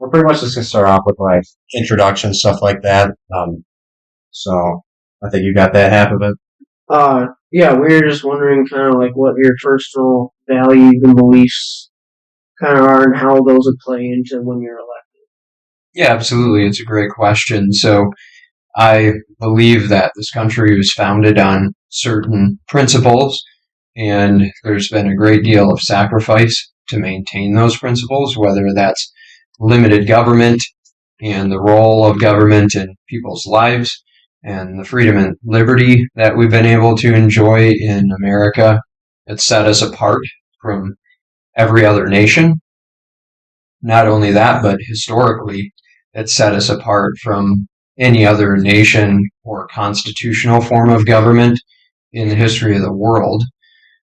we're pretty much just gonna start off with like introduction stuff like that. So I think you got that half of it. Yeah, we were just wondering kind of like what your personal values and beliefs kind of are and how those would play into when you're elected. Yeah, absolutely. It's a great question. So I believe that this country was founded on certain principles, and there's been a great deal of sacrifice to maintain those principles, whether that's limited government and the role of government in people's lives and the freedom and liberty that we've been able to enjoy in America. It's set us apart from every other nation. Not only that, but historically, it set us apart from any other nation or constitutional form of government in the history of the world.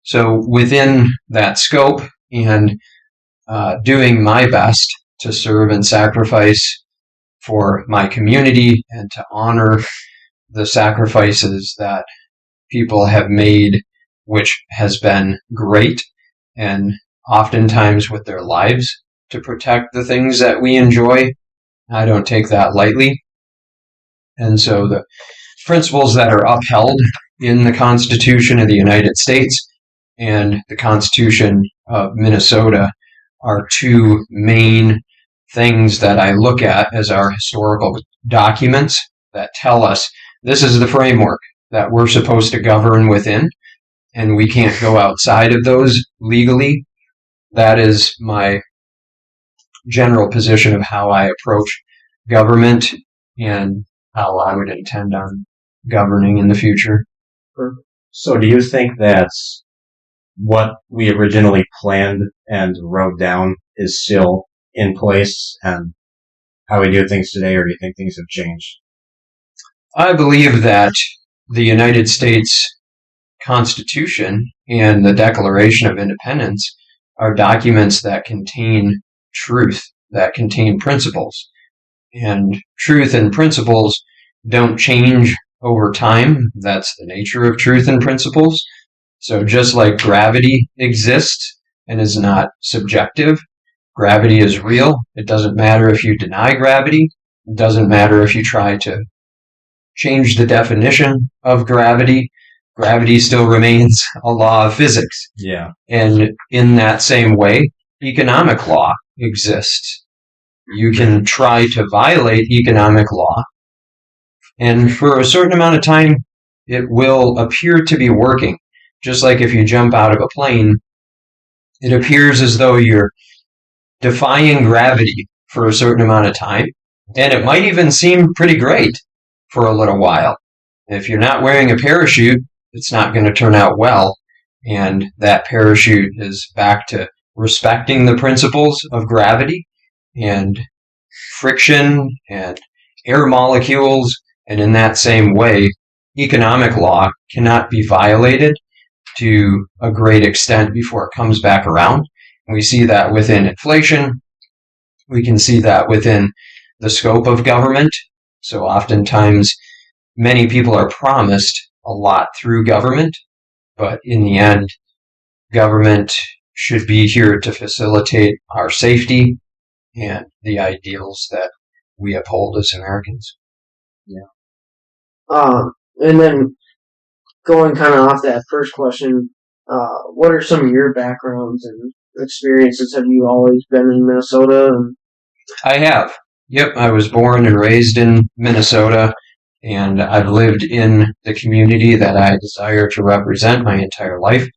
So within that scope and doing my best to serve and sacrifice for my community and to honor the sacrifices that people have made, which has been great, and oftentimes with their lives to protect the things that we enjoy. I don't take that lightly. And so the principles that are upheld in the Constitution of the United States and the Constitution of Minnesota are two main things that I look at as our historical documents that tell us this is the framework that we're supposed to govern within, and we can't go outside of those legally. That is my general position of how I approach government and how I would intend on governing in the future. So do you think that's what we originally planned and wrote down is still in place and how we do things today, or do you think things have changed? I believe that the United States Constitution and the Declaration of Independence are documents that contain truth, that contain principles. And truth and principles don't change over time. That's the nature of truth and principles. So just like gravity exists and is not subjective, gravity is real. It doesn't matter if you deny gravity. It doesn't matter if you try to change the definition of gravity. Gravity still remains a law of physics. Yeah. And in that same way, economic law exists. You can try to violate economic law, and for a certain amount of time, it will appear to be working. Just like if you jump out of a plane, it appears as though you're defying gravity for a certain amount of time, and it might even seem pretty great for a little while. If you're not wearing a parachute, it's not going to turn out well, and that parachute is back to respecting the principles of gravity and friction and air molecules, and in that same way, economic law cannot be violated to a great extent before it comes back around. We see that within inflation. We can see that within the scope of government. So oftentimes, many people are promised a lot through government, but in the end, government should be here to facilitate our safety and the ideals that we uphold as Americans. Yeah. And then going kind of off that first question, what are some of your backgrounds and experiences? Have you always been in Minnesota? I have. Yep, I was born and raised in Minnesota, and I've lived in the community that I desire to represent my entire life.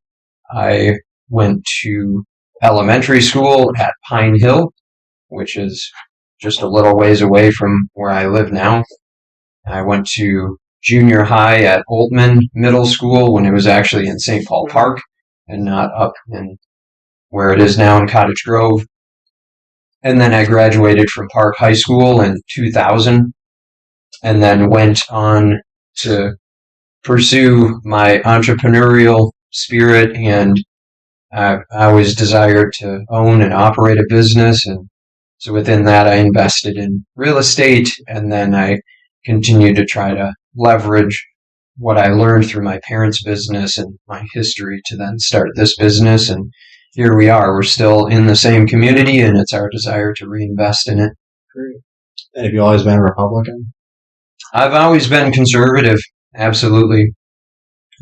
I went to elementary school at Pine Hill, which is just a little ways away from where I live now. I went to junior high at Oltman Middle School when it was actually in St. Paul Park and not up in where it is now in Cottage Grove. And then I graduated from Park High School in 2000 and then went on to pursue my entrepreneurial spirit, and I always desired to own and operate a business, and so within that I invested in real estate, and then I continued to try to leverage what I learned through my parents' business and my history to then start this business, and here we are. We're still in the same community, and it's our desire to reinvest in it. Great. And have you always been a Republican? I've always been conservative, absolutely.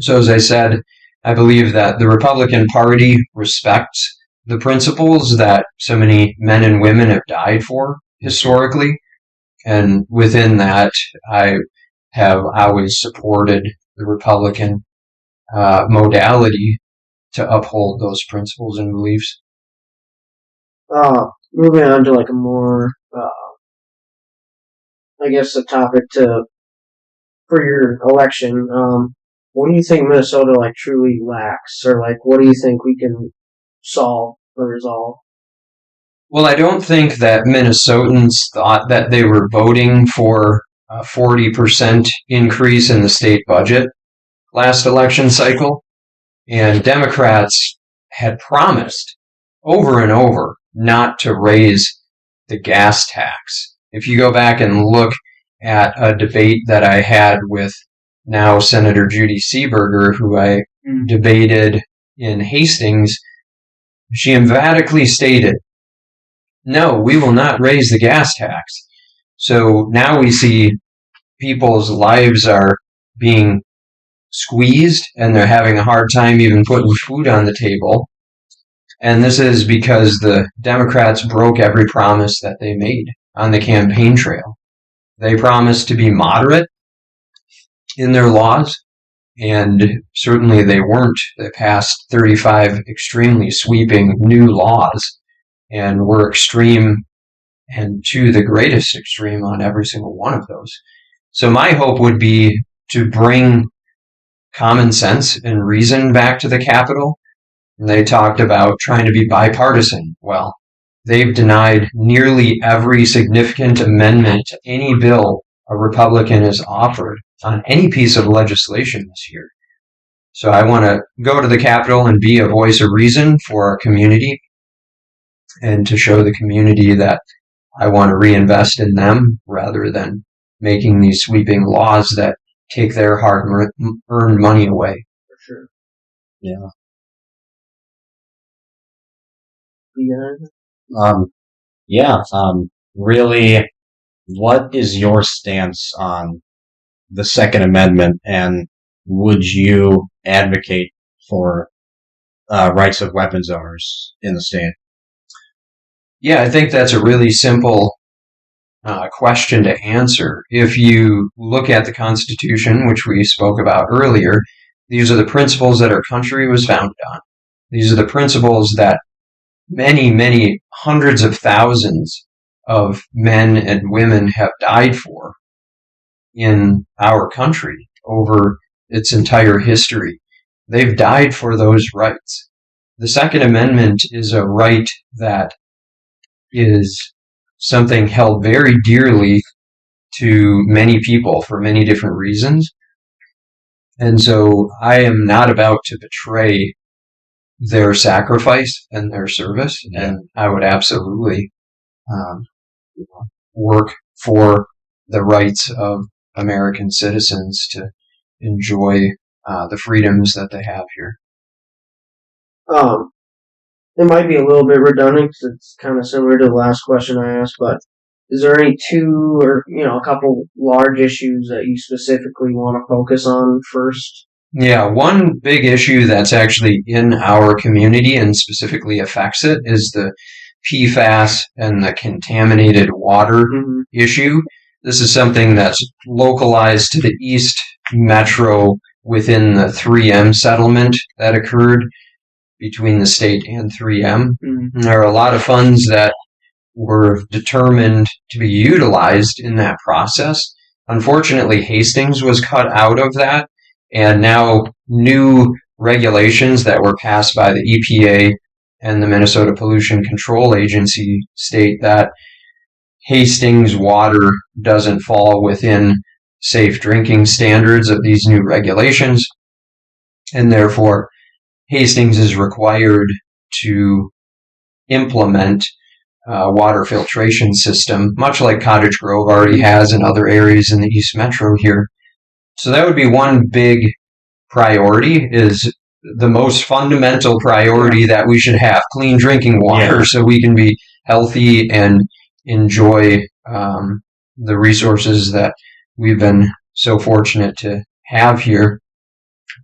So as I said, I believe that the Republican Party respects the principles that so many men and women have died for historically. And within that, I have always supported the Republican modality to uphold those principles and beliefs. Moving on to like a more, I guess, a topic for your election. What do you think Minnesota like truly lacks, or like what do you think we can solve or resolve? Well, I don't think that Minnesotans thought that they were voting for a 40% increase in the state budget last election cycle. And Democrats had promised over and over not to raise the gas tax. If you go back and look at a debate that I had with now Senator Judy Seeberger, who I debated in Hastings, she emphatically stated, no, we will not raise the gas tax. So now we see people's lives are being squeezed and they're having a hard time even putting food on the table. And this is because the Democrats broke every promise that they made on the campaign trail. They promised to be moderate in their laws, and certainly they weren't. They passed 35 extremely sweeping new laws and were extreme, and to the greatest extreme on every single one of those. So my hope would be to bring common sense and reason back to the Capitol. They talked about trying to be bipartisan. Well, they've denied nearly every significant amendment to any bill a Republican has offered on any piece of legislation this year. So I want to go to the Capitol and be a voice of reason for our community, and to show the community that I want to reinvest in them rather than making these sweeping laws that take their hard-earned money away. For sure. Yeah. Really, what is your stance on the Second Amendment, and would you advocate for rights of weapons owners in the state? Yeah, I think that's a really simple question to answer. If you look at the Constitution, which we spoke about earlier, these are the principles that our country was founded on. These are the principles that many, many hundreds of thousands of men and women have died for in our country over its entire history. They've died for those rights. The Second Amendment is a right that is something held very dearly to many people for many different reasons. And so I am not about to betray their sacrifice and their service, and I would absolutely work for the rights of American citizens to enjoy the freedoms that they have here. It might be a little bit redundant because it's kind of similar to the last question I asked, but is there any two or, a couple large issues that you specifically want to focus on first? Yeah, one big issue that's actually in our community and specifically affects it is the PFAS and the contaminated water issue. This is something that's localized to the East Metro within the 3M settlement that occurred between the state and 3M. There are a lot of funds that were determined to be utilized in that process. Unfortunately, Hastings was cut out of that, and now new regulations that were passed by the EPA and the Minnesota Pollution Control Agency state that Hastings water doesn't fall within safe drinking standards of these new regulations, and therefore Hastings is required to implement a water filtration system, much like Cottage Grove already has in other areas in the East Metro here. So that would be one big priority, is the most fundamental priority that we should have, clean drinking water, so we can be healthy and enjoy the resources that we've been so fortunate to have here.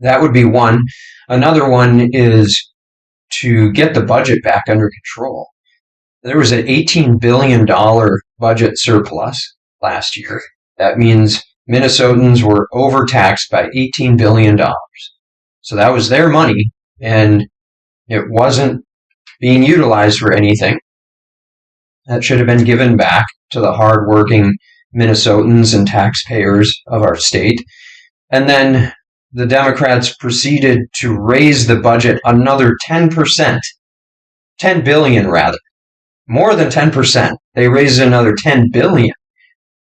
That would be one. Another one is to get the budget back under control. There was an $18 billion budget surplus last year. That means Minnesotans were overtaxed by $18 billion. So that was their money, and it wasn't being utilized for anything. That should have been given back to the hardworking Minnesotans and taxpayers of our state. And then the Democrats proceeded to raise the budget another 10%, 10 billion rather, more than 10%. They raised another 10 billion.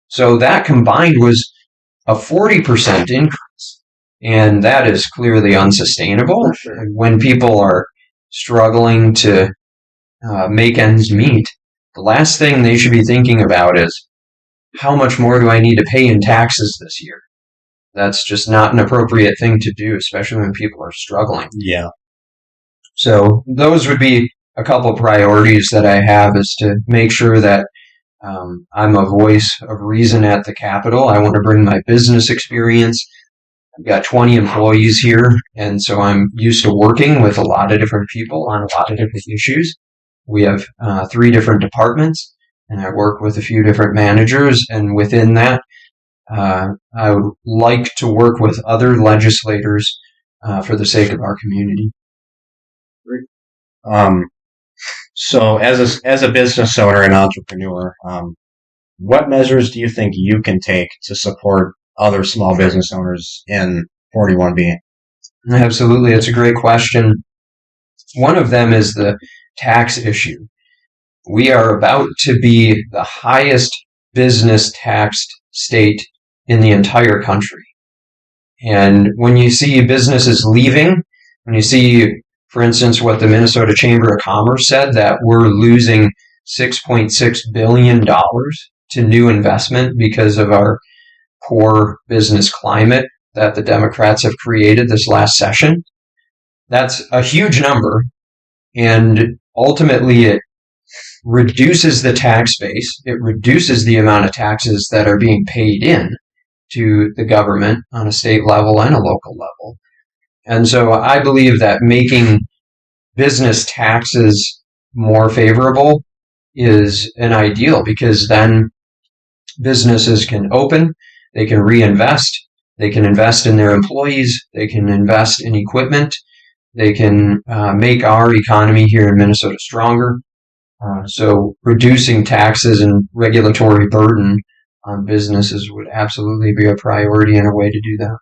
So that combined was a 40% increase. And that is clearly unsustainable. Sure. When people are struggling to make ends meet, the last thing they should be thinking about is, how much more do I need to pay in taxes this year? That's just not an appropriate thing to do, especially when people are struggling. Yeah. So those would be a couple of priorities that I have, is to make sure that I'm a voice of reason at the Capitol. I want to bring my business experience. I've got 20 employees here, and so I'm used to working with a lot of different people on a lot of different issues. We have 3 different departments, and I work with a few different managers, and within that, I would like to work with other legislators for the sake of our community. So as a business owner and entrepreneur, what measures do you think you can take to support other small business owners in 41B? Absolutely. It's a great question. One of them is the tax issue. We are about to be the highest business taxed state in the entire country. And when you see businesses leaving, when you see, for instance, what the Minnesota Chamber of Commerce said, that we're losing $6.6 billion to new investment because of our poor business climate that the Democrats have created this last session, that's a huge number. And ultimately, it reduces the tax base. It reduces the amount of taxes that are being paid in to the government on a state level and a local level. And so I believe that making business taxes more favorable is an ideal, because then businesses can open, they can reinvest, they can invest in their employees, they can invest in equipment, they can make our economy here in Minnesota stronger. So reducing taxes and regulatory burden on businesses would absolutely be a priority and a way to do that.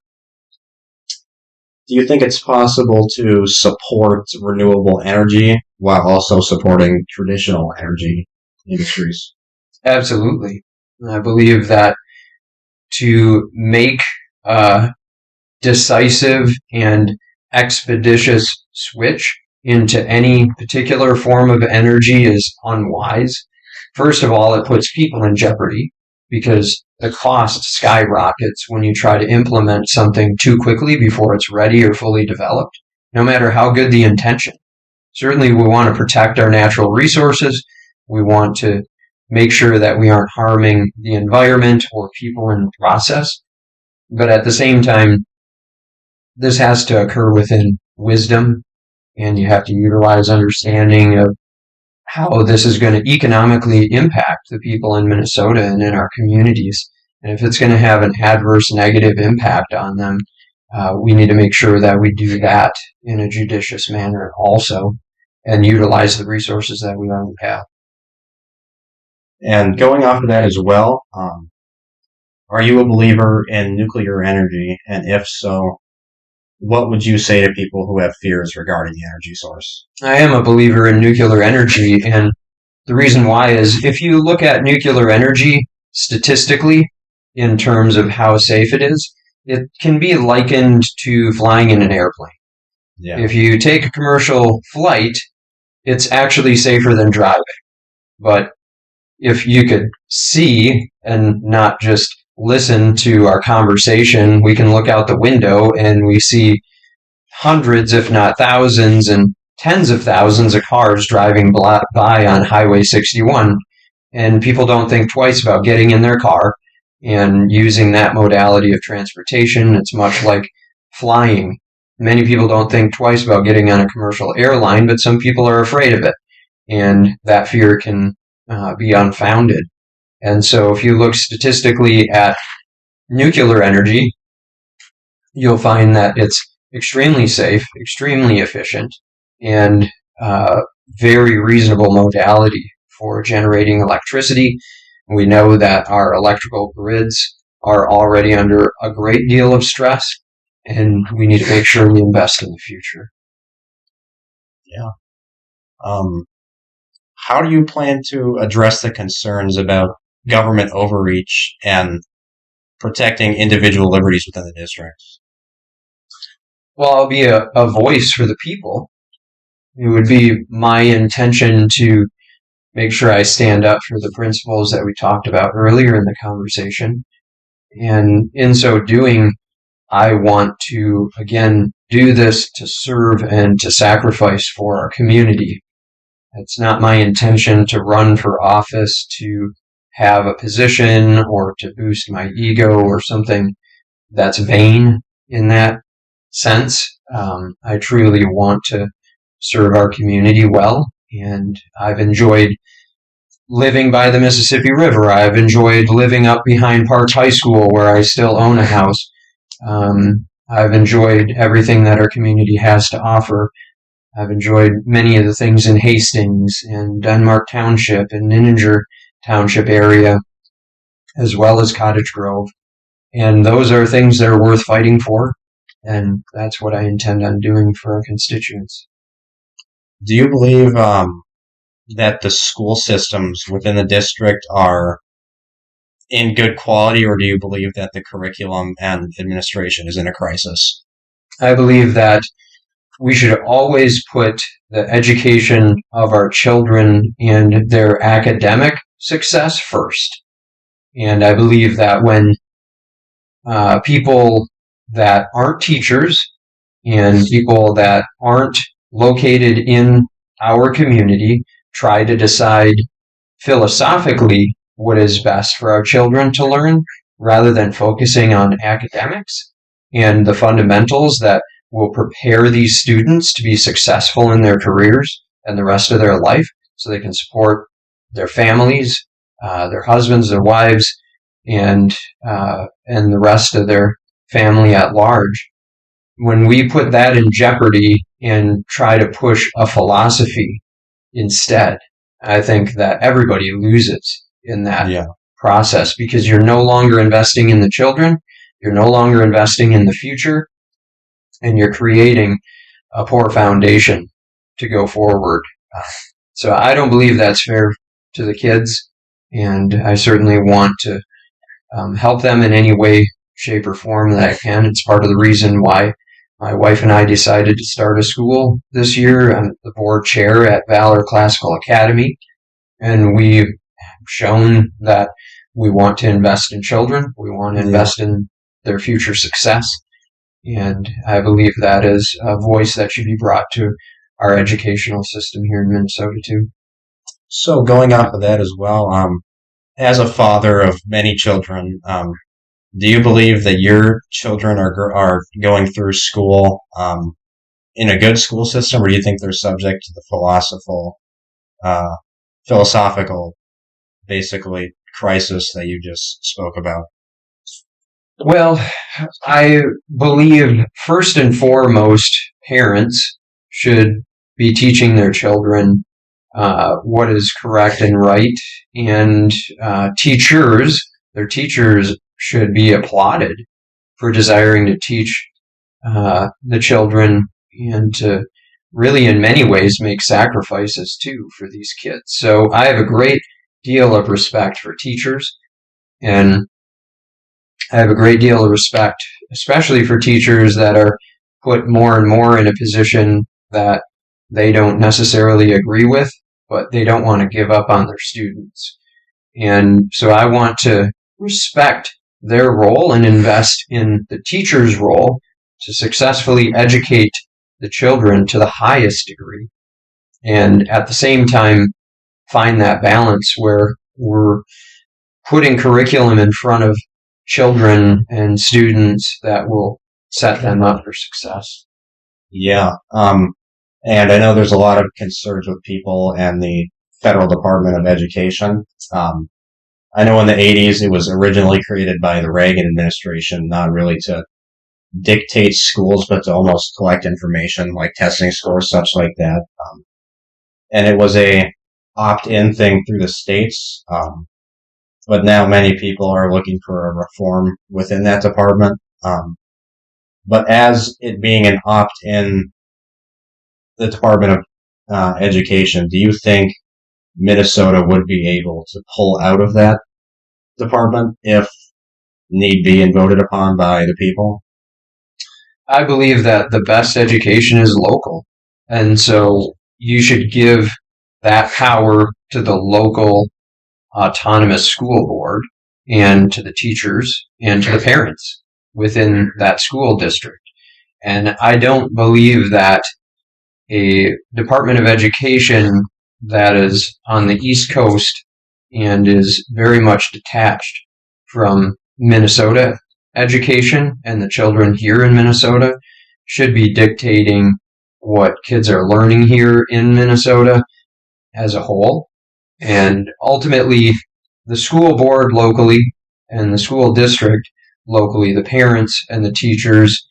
Do you think it's possible to support renewable energy while also supporting traditional energy industries? Absolutely. I believe that to make a decisive and expeditious switch into any particular form of energy is unwise. First of all, it puts people in jeopardy because the cost skyrockets when you try to implement something too quickly before it's ready or fully developed, no matter how good the intention. Certainly, we want to protect our natural resources. We want to make sure that we aren't harming the environment or people in the process. But at the same time, this has to occur within wisdom, and you have to utilize understanding of how this is going to economically impact the people in Minnesota and in our communities. And if it's going to have an adverse negative impact on them, we need to make sure that we do that in a judicious manner also, and utilize the resources that we already have. And going off of that as well, are you a believer in nuclear energy? And if so, what would you say to people who have fears regarding the energy source? I am a believer in nuclear energy, and the reason why is if you look at nuclear energy statistically in terms of how safe it is, it can be likened to flying in an airplane. Yeah. If you take a commercial flight, it's actually safer than driving. But if you could see and not just listen to our conversation, we can look out the window and we see hundreds, if not thousands, and tens of thousands of cars driving by on Highway 61. and people don't think twice about getting in their car and using that modality of transportation. It's much like flying. Many people don't think twice about getting on a commercial airline, but some people are afraid of it, and that fear can be unfounded. And so if you look statistically at nuclear energy, you'll find that it's extremely safe, extremely efficient, and very reasonable modality for generating electricity. We know that our electrical grids are already under a great deal of stress, and we need to make sure we invest in the future. Yeah. How do you plan to address the concerns about government overreach and protecting individual liberties within the districts? Well, I'll be a voice for the people. It would be my intention to make sure I stand up for the principles that we talked about earlier in the conversation. And in so doing, I want to, again, do this to serve and to sacrifice for our community. It's not my intention to run for office to have a position or to boost my ego or something that's vain in that sense. I truly want to serve our community well, and I've enjoyed living by the Mississippi River. I've enjoyed living up behind Parks High School, where I still own a house. I've enjoyed everything that our community has to offer. I've enjoyed many of the things in Hastings and Denmark Township and Ninninger Township area, as well as Cottage Grove. And those are things that are worth fighting for, and that's what I intend on doing for our constituents. Do you believe that the school systems within the district are in good quality, or do you believe that the curriculum and administration is in a crisis? I believe that we should always put the education of our children and their academic success first. And I believe that when people that aren't teachers and people that aren't located in our community try to decide philosophically what is best for our children to learn, rather than focusing on academics and the fundamentals that will prepare these students to be successful in their careers and the rest of their life, so they can support their families, their husbands, their wives, and the rest of their family at large. When we put that in jeopardy and try to push a philosophy instead, I think that everybody loses in that process, because you're no longer investing in the children, you're no longer investing in the future, and you're creating a poor foundation to go forward. So I don't believe that's fair to the kids, and I certainly want to help them in any way, shape, or form that I can. It's part of the reason why my wife and I decided to start a school this year. I'm the board chair at Valor Classical Academy, and we've shown that we want to invest in children. We want to invest in their future success. And I believe that is a voice that should be brought to our educational system here in Minnesota too. So going off of that as well, as a father of many children, do you believe that your children are going through school in a good school system, or do you think they're subject to the philosophical, basically, crisis that you just spoke about? Well, I believe first and foremost, parents should be teaching their children what is correct and right, and their teachers should be applauded for desiring to teach the children and to really in many ways make sacrifices too for these kids. So I have a great deal of respect for teachers, and I have a great deal of respect especially for teachers that are put more and more in a position that they don't necessarily agree with, but they don't want to give up on their students. And so I want to respect their role and invest in the teacher's role to successfully educate the children to the highest degree. And at the same time, find that balance where we're putting curriculum in front of children and students that will set them up for success. Yeah. And I know there's a lot of concerns with people and the Federal Department of Education. I know in the 80s it was originally created by the Reagan administration, not really to dictate schools, but to almost collect information like testing scores, such like that. And it was a opt-in thing through the states. But now many people are looking for a reform within that department. But as it being an opt-in, the Department of Education, do you think Minnesota would be able to pull out of that department if need be and voted upon by the people? I believe that the best education is local. And so you should give that power to the local autonomous school board and to the teachers and to the parents within that school district. And I don't believe that a Department of Education that is on the East Coast and is very much detached from Minnesota education and the children here in Minnesota should be dictating what kids are learning here in Minnesota as a whole. And ultimately, the school board locally and the school district locally, the parents and the teachers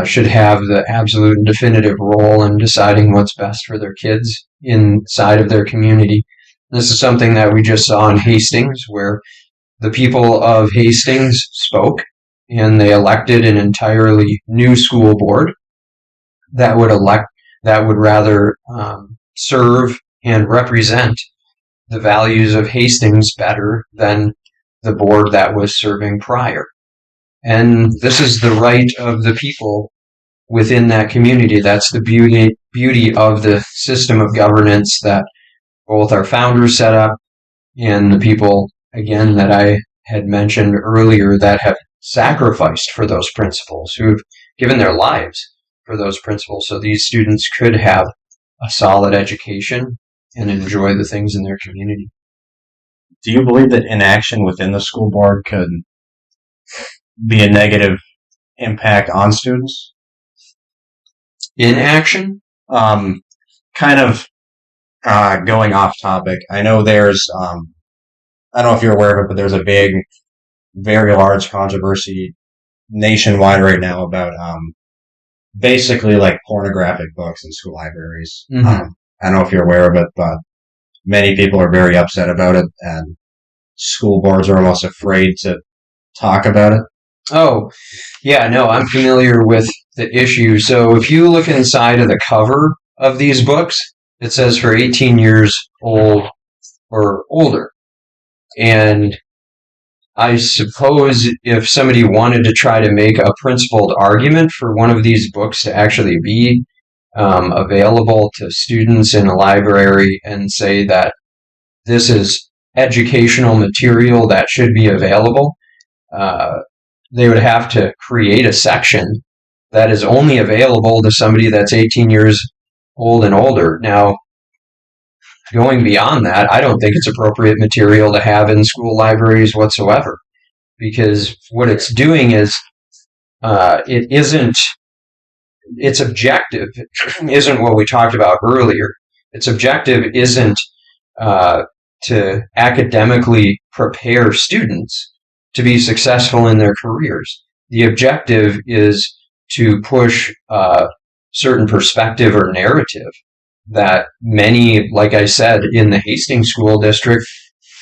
should have the absolute and definitive role in deciding what's best for their kids inside of their community. This is something that we just saw in Hastings, where the people of Hastings spoke and they elected an entirely new school board that would rather serve and represent the values of Hastings better than the board that was serving prior. And this is the right of the people within that community. That's the beauty of the system of governance that both our founders set up and the people, again, that I had mentioned earlier that have sacrificed for those principles, who've given their lives for those principles so these students could have a solid education and enjoy the things in their community. Do you believe that inaction within the school board could be a negative impact on students? Inaction? Kind of going off topic. I know there's, I don't know if you're aware of it, but there's a big, very large controversy nationwide right now about basically like pornographic books in school libraries. Mm-hmm. I don't know if you're aware of it, but many people are very upset about it, and school boards are almost afraid to talk about it. Oh, yeah, no, I'm familiar with the issue. So if you look inside of the cover of these books, it says for 18 years old or older. And I suppose if somebody wanted to try to make a principled argument for one of these books to actually be available to students in a library and say that this is educational material that should be available, they would have to create a section that is only available to somebody that's 18 years old and older. Now, going beyond that, I don't think it's appropriate material to have in school libraries whatsoever, because what it's doing is its objective isn't what we talked about earlier. Its objective isn't to academically prepare students to be successful in their careers. The objective is to push a certain perspective or narrative that many, like I said, in the Hastings School District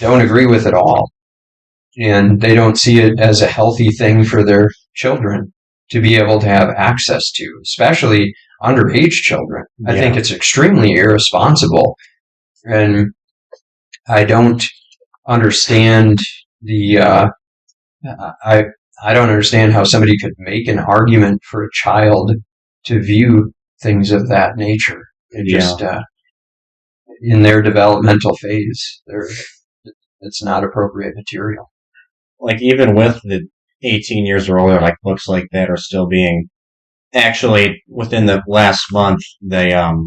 don't agree with at all. And they don't see it as a healthy thing for their children to be able to have access to, especially underage children. I think it's extremely irresponsible. And I don't understand I don't understand how somebody could make an argument for a child to view things of that nature. Just in their developmental phase, it's not appropriate material. Like even with the 18 years or older, like books like that are still being, actually within the last month, the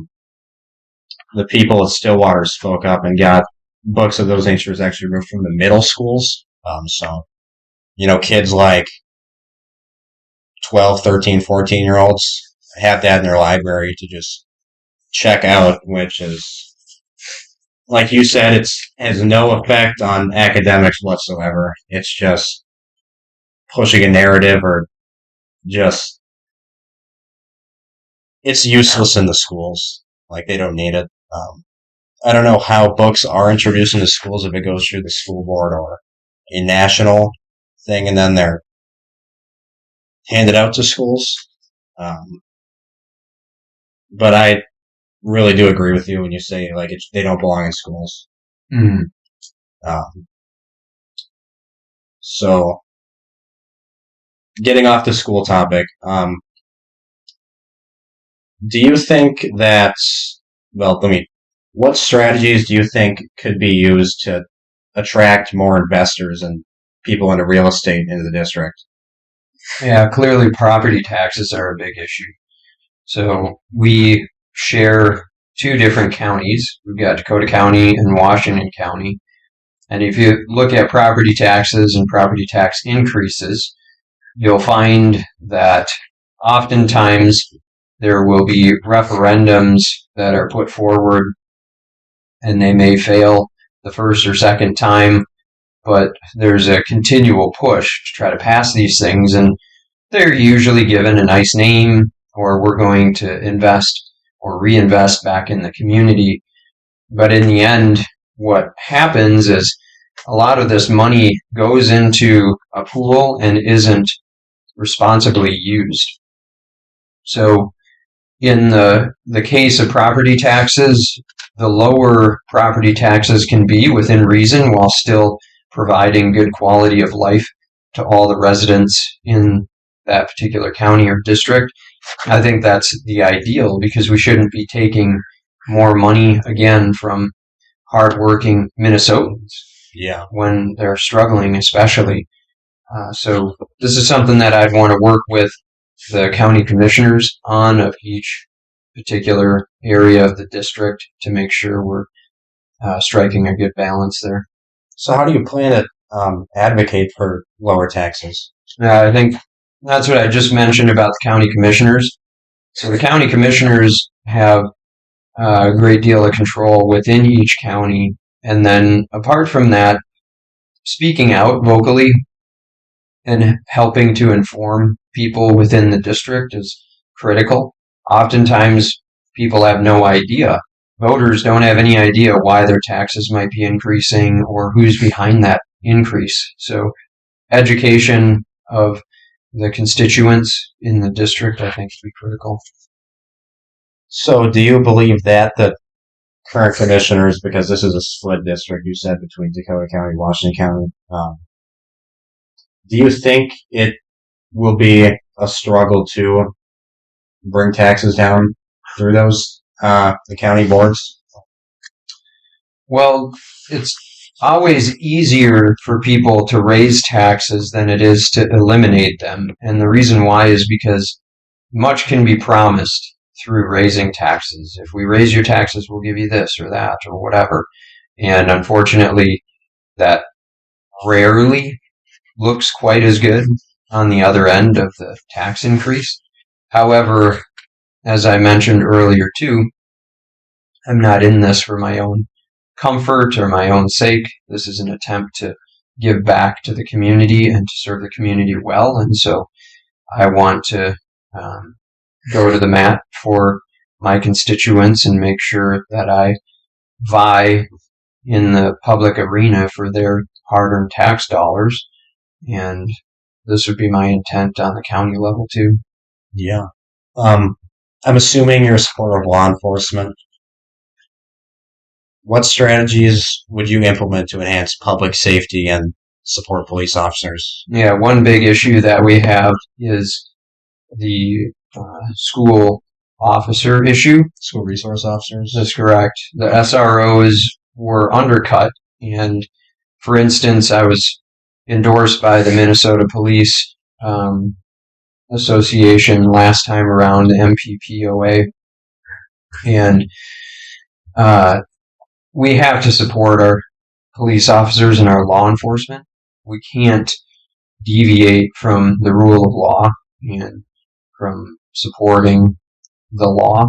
people at Stillwater spoke up and got books of those natures actually removed from the middle schools. So, kids like 12, 13, 14-year-olds have that in their library to just check out, which is, like you said, it has no effect on academics whatsoever. It's just pushing a narrative or just, it's useless in the schools. Like, they don't need it. I don't know how books are introduced into schools, if it goes through the school board or a national thing, and then they're handed out to schools. But I really do agree with you when you say, like, they don't belong in schools. Mm. So, getting off the school topic, do you think that, what strategies do you think could be used to attract more investors and people into real estate into the district? Yeah, clearly property taxes are a big issue. So we share two different counties. We've got Dakota County and Washington County. And if you look at property taxes and property tax increases, you'll find that oftentimes there will be referendums that are put forward, and they may fail the first or second time, but there's a continual push to try to pass these things, and they're usually given a nice name, or we're going to invest or reinvest back in the community. But in the end, what happens is a lot of this money goes into a pool and isn't responsibly used. So in the case of property taxes, the lower property taxes can be within reason while still providing good quality of life to all the residents in that particular county or district. I think that's the ideal, because we shouldn't be taking more money again from hardworking Minnesotans. Yeah. When they're struggling, especially. So this is something that I'd want to work with the county commissioners on of each particular area of the district to make sure we're striking a good balance there. So how do you plan to advocate for lower taxes? I think that's what I just mentioned about the county commissioners. So the county commissioners have a great deal of control within each county. And then apart from that, speaking out vocally and helping to inform people within the district is critical. Oftentimes, people have no idea. Voters don't have any idea why their taxes might be increasing or who's behind that increase. So education of the constituents in the district, I think, would be critical. So do you believe that the current commissioners, because this is a split district, you said, between Dakota County, Washington County, do you think it will be a struggle to bring taxes down through those the county boards? Well, it's always easier for people to raise taxes than it is to eliminate them. And the reason why is because much can be promised through raising taxes. If we raise your taxes, we'll give you this or that or whatever. And unfortunately, that rarely looks quite as good on the other end of the tax increase. However, as I mentioned earlier too, I'm not in this for my own comfort or my own sake. This is an attempt to give back to the community and to serve the community well. And so I want to go to the mat for my constituents and make sure that I vie in the public arena for their hard-earned tax dollars. And this would be my intent on the county level too. Yeah. I'm assuming you're a supporter of law enforcement. What strategies would you implement to enhance public safety and support police officers? Yeah, one big issue that we have is the school officer issue. School resource officers? That's correct. The SROs were undercut. And for instance, I was endorsed by the Minnesota Police Association last time around, the MPPOA. And we have to support police officers and our law enforcement. We can't deviate from the rule of law and from supporting the law.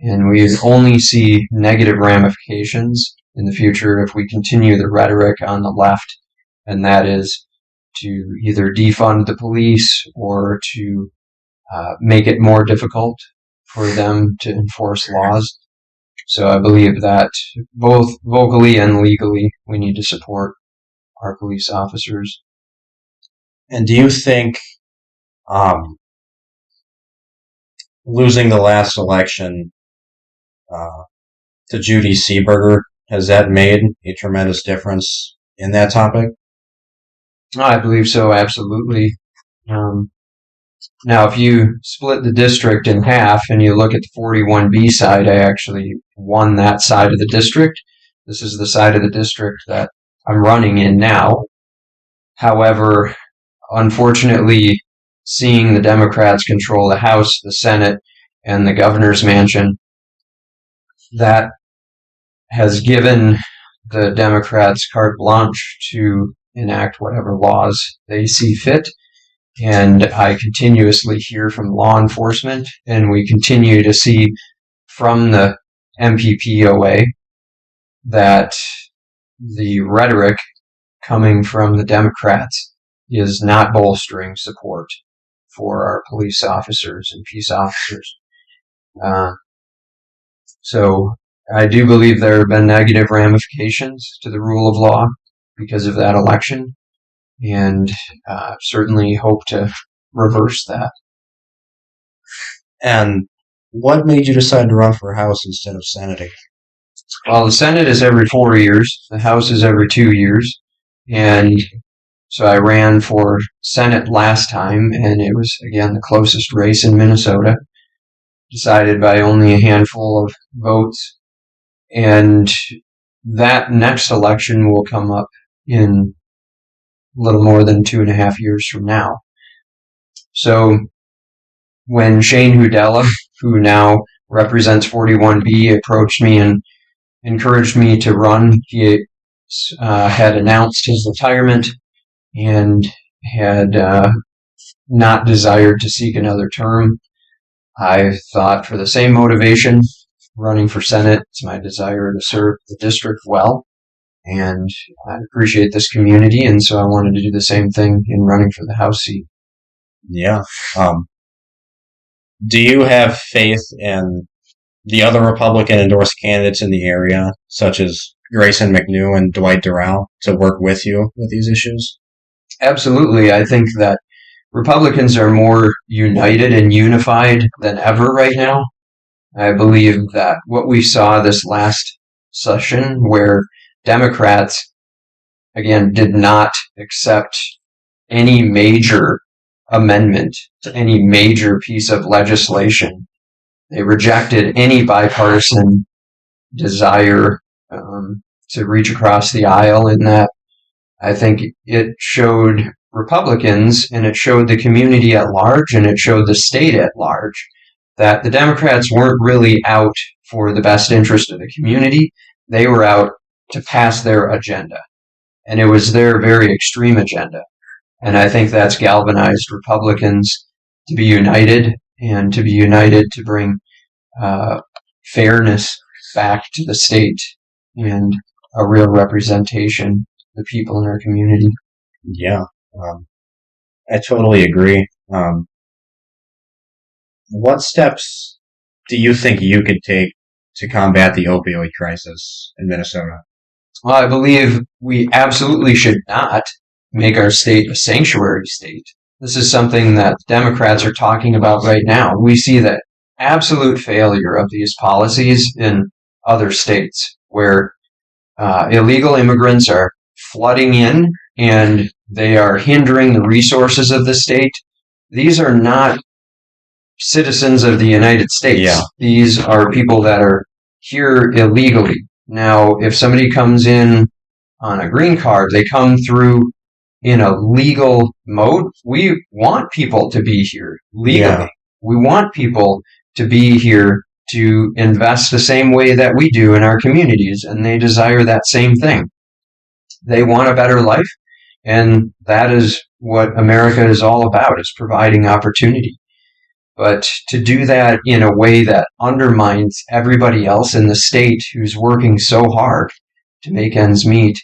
And we only see negative ramifications in the future if we continue the rhetoric on the left, and that is to either defund the police or to make it more difficult for them to enforce laws. So I believe that both vocally and legally we need to support our police officers. And do you think losing the last election to Judy Seeberger, has that made a tremendous difference in that topic? I believe so, absolutely. Now, if you split the district in half and you look at the 41B side, I actually won that side of the district. This is the side of the district that I'm running in now. However, unfortunately, seeing the Democrats control the House, the Senate, and the governor's mansion, that has given the Democrats carte blanche to enact whatever laws they see fit. And I continuously hear from law enforcement, and we continue to see from the MPPOA that the rhetoric coming from the Democrats is not bolstering support for our police officers and peace officers. So I do believe there have been negative ramifications to the rule of law because of that election, and certainly hope to reverse that. And what made you decide to run for House instead of Senate? Well, the Senate is every 4 years, the House is every 2 years, and so I ran for Senate last time, and it was, again, the closest race in Minnesota, decided by only a handful of votes, and that next election will come up in a little more than 2.5 years from now. So when Shane Hudella, who now represents 41B, approached me and encouraged me to run, he had announced his retirement and had not desired to seek another term. I thought, for the same motivation, running for Senate, it's my desire to serve the district well, and I appreciate this community, and so I wanted to do the same thing in running for the House seat. Yeah. Do you have faith in the other Republican-endorsed candidates in the area, such as Grayson McNew and Dwight Doral, to work with you with these issues? Absolutely. I think that Republicans are more united and unified than ever right now. I believe that what we saw this last session, where Democrats, again, did not accept any major amendment to any major piece of legislation. They rejected any bipartisan desire to reach across the aisle in that. I think it showed Republicans, and it showed the community at large, and it showed the state at large, that the Democrats weren't really out for the best interest of the community. They were out to pass their agenda. And it was their very extreme agenda. And I think that's galvanized Republicans to be united, and to be united to bring fairness back to the state and a real representation of the people in our community. Yeah, I totally agree. What steps do you think you could take to combat the opioid crisis in Minnesota? Well, I believe we absolutely should not make our state a sanctuary state. This is something that Democrats are talking about right now. We see the absolute failure of these policies in other states where illegal immigrants are flooding in and they are hindering the resources of the state. These are not citizens of the United States. Yeah. These are people that are here illegally. Now, if somebody comes in on a green card, they come through in a legal mode. We want people to be here legally. Yeah. We want people to be here to invest the same way that we do in our communities, and they desire that same thing. they want a better life. And that is what America is all about, is providing opportunity. But to do that in a way that undermines everybody else in the state who's working so hard to make ends meet,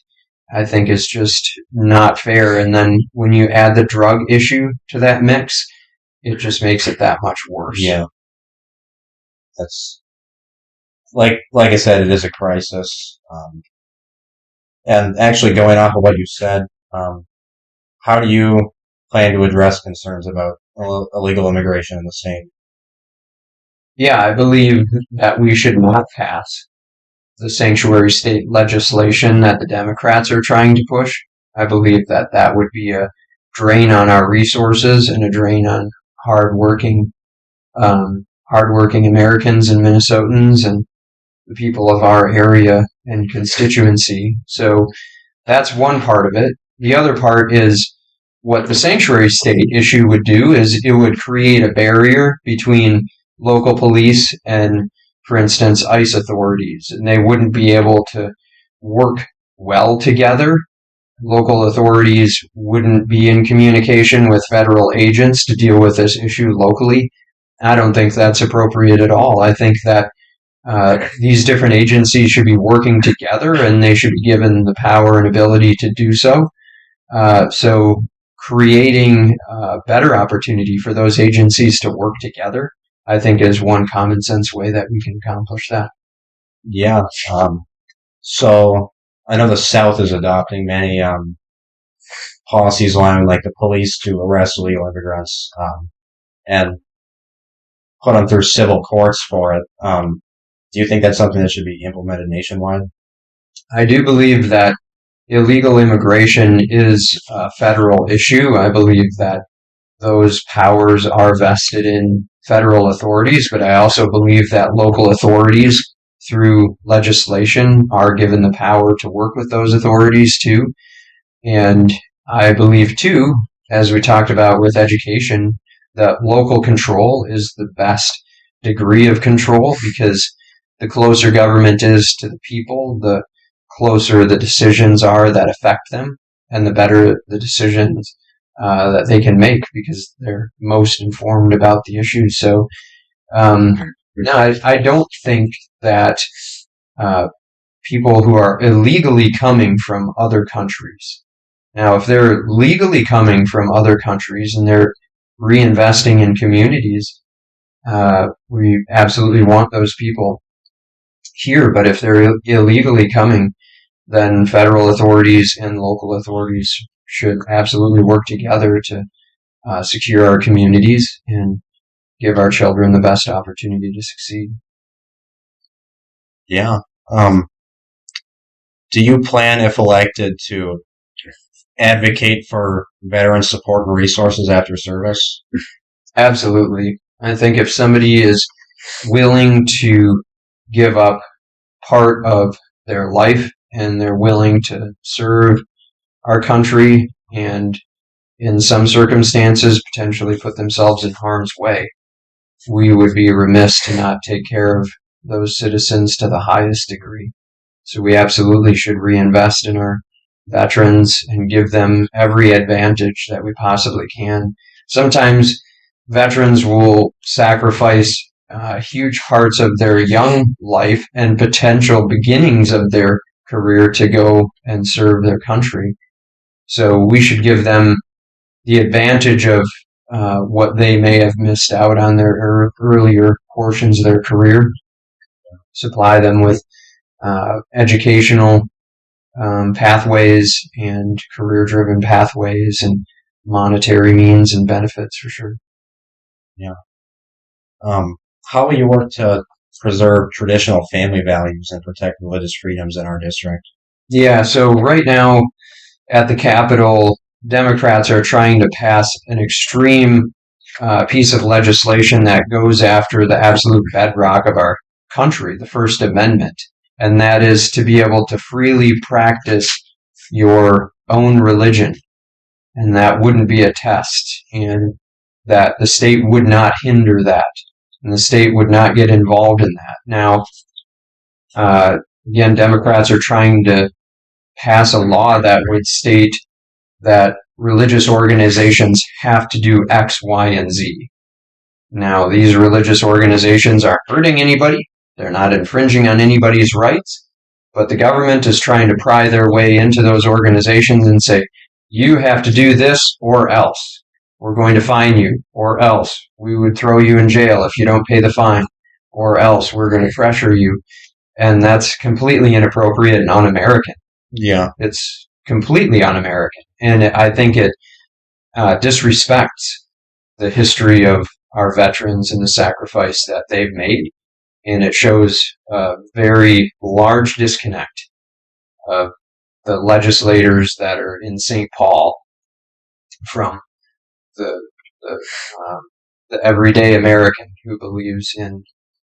I think is just not fair. And then when you add the drug issue to that mix, it just makes it that much worse. Yeah. That's like I said, it is a crisis. And actually, going off of what you said, how do you plan to address concerns about illegal immigration in the state? Yeah, I believe that we should not pass the sanctuary state legislation that the Democrats are trying to push. I believe that that would be a drain on our resources and a drain on hardworking Americans and Minnesotans and the people of our area and constituency. So that's one part of it. The other part is what the sanctuary state issue would do is it would create a barrier between local police and, for instance, ICE authorities, and they wouldn't be able to work well together. Local authorities wouldn't be in communication with federal agents to deal with this issue locally. I don't think that's appropriate at all. I think that these different agencies should be working together, and they should be given the power and ability to do so. So creating better opportunity for those agencies to work together, I think, is one common sense way that we can accomplish that. Yeah. So I know the South is adopting many policies allowing like the police to arrest illegal immigrants and put them through civil courts for it. Do you think that's something that should be implemented nationwide? I do believe that illegal immigration is a federal issue. I believe that those powers are vested in federal authorities, but I also believe that local authorities, through legislation, are given the power to work with those authorities too. And I believe too, as we talked about with education, that local control is the best degree of control, because the closer government is to the people, the closer the decisions are that affect them, and the better the decisions that they can make, because they're most informed about the issues. So, no, I don't think that people who are illegally coming from other countries. Now, if they're legally coming from other countries and they're reinvesting in communities, we absolutely want those people here. But if they're illegally coming, then federal authorities and local authorities should absolutely work together to secure our communities and give our children the best opportunity to succeed. Yeah. Do you plan, if elected, to advocate for veteran support and resources after service? Absolutely. I think if somebody is willing to give up part of their life and they're willing to serve our country and in some circumstances potentially put themselves in harm's way, we would be remiss to not take care of those citizens to the highest degree. So we absolutely should reinvest in our veterans and give them every advantage that we possibly can. Sometimes veterans will sacrifice huge parts of their young life and potential beginnings of their career to go and serve their country. So we should give them the advantage of what they may have missed out on their earlier portions of their career, supply them with educational pathways and career-driven pathways and monetary means and benefits for sure. Yeah. How will you work to preserve traditional family values and protect religious freedoms in our district? Yeah, so right now at the Capitol, Democrats are trying to pass an extreme piece of legislation that goes after the absolute bedrock of our country, the First Amendment, and that is to be able to freely practice your own religion, and that wouldn't be a test, and that the state would not hinder that, and the state would not get involved in that. Now, again, Democrats are trying to pass a law that would state that religious organizations have to do X, Y, and Z. Now, these religious organizations aren't hurting anybody. They're not infringing on anybody's rights. But the government is trying to pry their way into those organizations and say, you have to do this or else. We're going to fine you, or else we would throw you in jail if you don't pay the fine, or else we're going to pressure you. And that's completely inappropriate and un-American. Yeah. It's completely un-American. And I think it disrespects the history of our veterans and the sacrifice that they've made. And it shows a very large disconnect of the legislators that are in St. Paul from the everyday American who believes in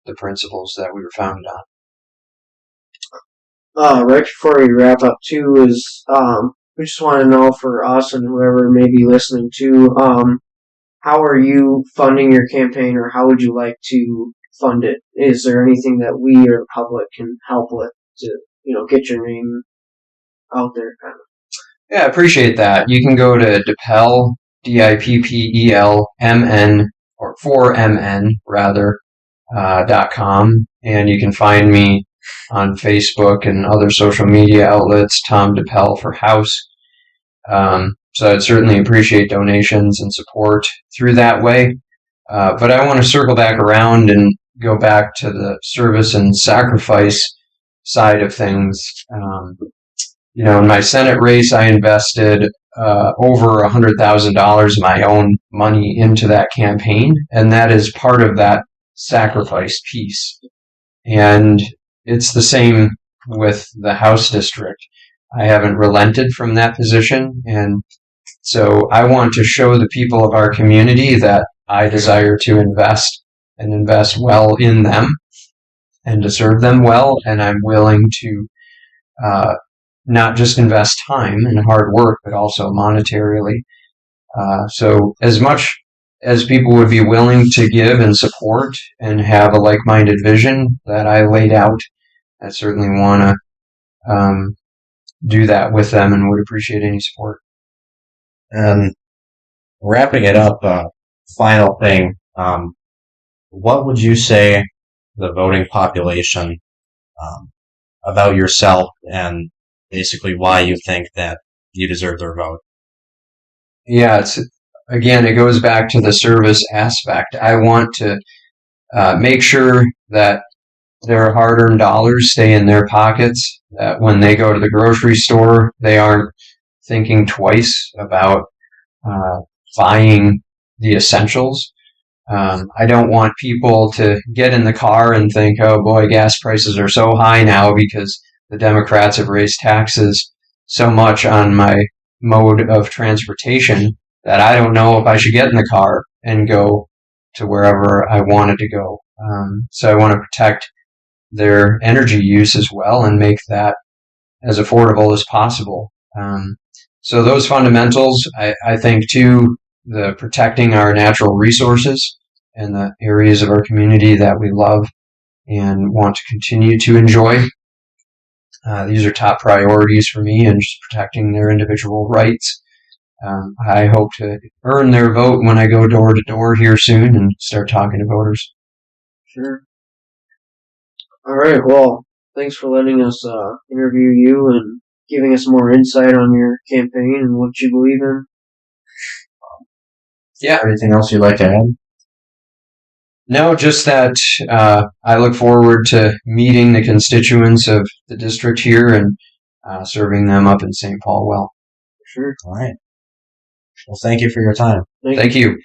the principles that we were founded on. Right before we wrap up, too, is we just want to know for us and whoever may be listening to, how are you funding your campaign, or how would you like to fund it? Is there anything that we or the public can help with to, get your name out there, kind of? Yeah, I appreciate that. You can go to Dippel, DIPPELMN, or 4MN rather, .com, and you can find me on Facebook and other social media outlets, Tom Dippel for House. So I'd certainly appreciate donations and support through that way. But I want to circle back around and go back to the service and sacrifice side of things. In my Senate race, I invested over $100,000 of my own money into that campaign, and that is part of that sacrifice piece. And it's the same with the House district. I haven't relented from that position, and so I want to show the people of our community that I desire to invest and invest well in them and to serve them well, and I'm willing to not just invest time and hard work, but also monetarily. So as much as people would be willing to give and support and have a like-minded vision that I laid out, I certainly want to do that with them and would appreciate any support. And wrapping it up, final thing, what would you say the voting population about yourself and basically why you think that you deserve their vote? Yeah, it goes back to the service aspect. I want to make sure that their hard-earned dollars stay in their pockets, that when they go to the grocery store, they aren't thinking twice about buying the essentials. I don't want people to get in the car and think, oh boy, gas prices are so high now because the Democrats have raised taxes so much on my mode of transportation that I don't know if I should get in the car and go to wherever I wanted to go. So I want to protect their energy use as well and make that as affordable as possible. So those fundamentals, I think too, the protecting our natural resources and the areas of our community that we love and want to continue to enjoy. These are top priorities for me, and just protecting their individual rights. I hope to earn their vote when I go door to door here soon and start talking to voters. Sure. All right. Well, thanks for letting us interview you and giving us more insight on your campaign and what you believe in. Yeah. Anything else you'd like to add? No, just that I look forward to meeting the constituents of the district here and serving them up in St. Paul well. Sure. All right. Well, thank you for your time. Thank you.